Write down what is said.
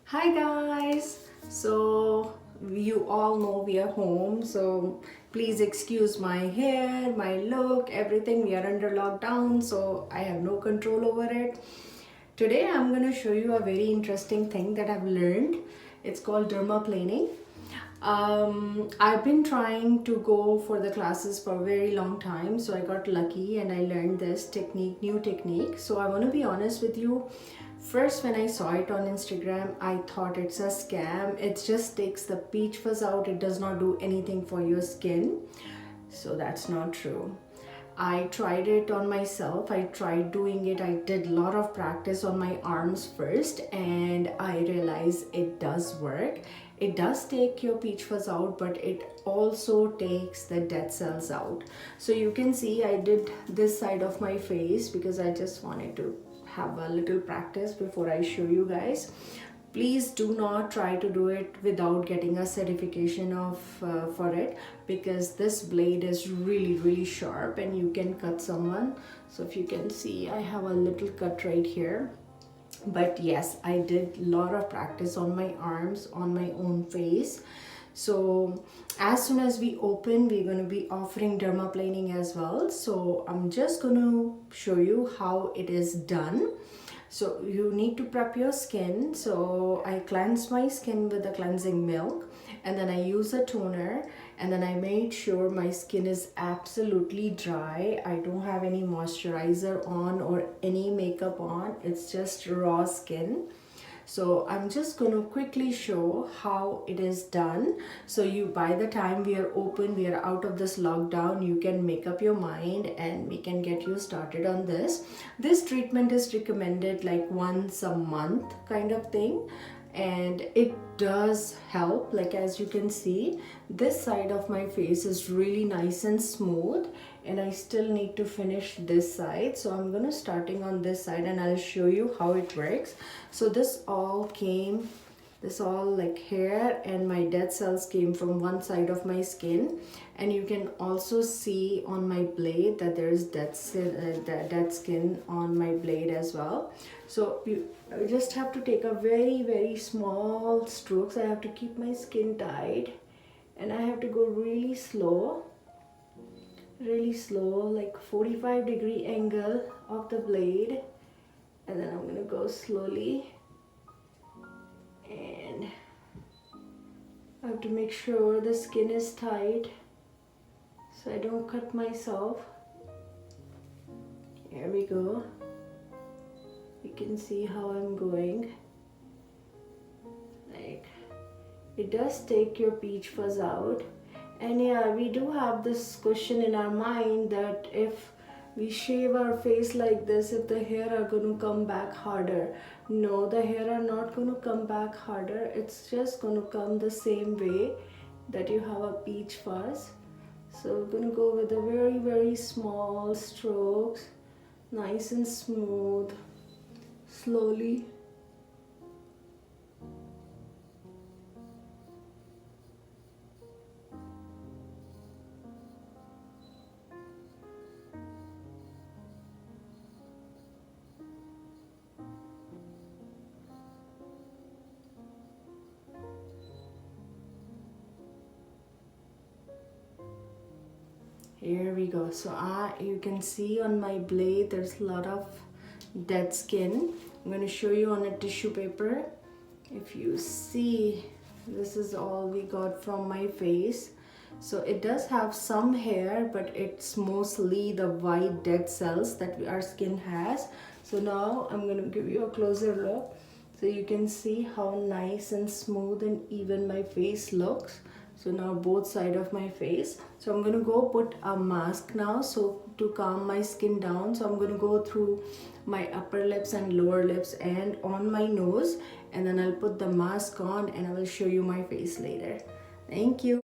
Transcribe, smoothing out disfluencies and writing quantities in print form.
Hi guys! So you all know we are home, so please excuse my hair, my look, everything. We are under lockdown, so I have no control over it. Today I'm going to show you a very interesting thing that I've learned. It's called dermaplaning. I've been trying to go for the classes for a very long time, so I got lucky and I learned this technique, new technique. So I want to be honest with you. First, when I saw it on Instagram, I thought it's a scam. It just takes the peach fuzz out. It does not do anything for your skin. So that's not true. I tried it on myself. I tried doing it. I did a lot of practice on my arms first and I realized it does work. It does take your peach fuzz out, but it also takes the dead cells out. So you can see I did this side of my face because I just wanted to have a little practice before I show you guys. Please do not try to do it without getting a certification of for it, because this blade is really sharp and you can cut someone. So if you can see, I have a little cut right here. But yes, I did a lot of practice on my arms, on my own face. So as soon as we open, we're going to be offering dermaplaning as well. So I'm just going to show you how it is done. So you need to prep your skin. So I cleanse my skin with a cleansing milk, and then I use a toner, and then I made sure my skin is absolutely dry. I don't have any moisturizer on or any makeup on. It's just raw skin. So I'm just going to quickly show how it is done. So you, by the time we are open, we are out of this lockdown, you can make up your mind and we can get you started on this. This treatment is recommended like once a month kind of thing, and it does help. Like as you can see, this side of my face is really nice and smooth, and I still need to finish this side. So I'm gonna starting on this side and I'll show you how it works. So this all like hair and my dead cells came from one side of my skin, and you can also see on my blade that there is dead skin on my blade as well. So you just have to take a very small strokes. I have to keep my skin tight and I have to go really slow, like 45-degree angle of the blade, and then I'm gonna go slowly, and I have to make sure the skin is tight so I don't cut myself. Here we go. You can see how I'm going. Like, it does take your peach fuzz out. And yeah, we do have this question in our mind that if we shave our face like this, if the hair are going to come back harder. No, the hair are not going to come back harder. It's just going to come the same way that you have a peach fuzz. So we're going to go with a very small strokes, nice and smooth, slowly. Here we go. So you can see on my blade there's a lot of dead skin. I'm going to show you on a tissue paper. If you see, this is all we got from my face. So it does have some hair, but it's mostly the white dead cells that our skin has. So now I'm going to give you a closer look so you can see how nice and smooth and even my face looks. So now both side of my face. So I'm going to go put a mask now, so to calm my skin down. So I'm going to go through my upper lips and lower lips and on my nose, and then I'll put the mask on and I will show you my face later. Thank you.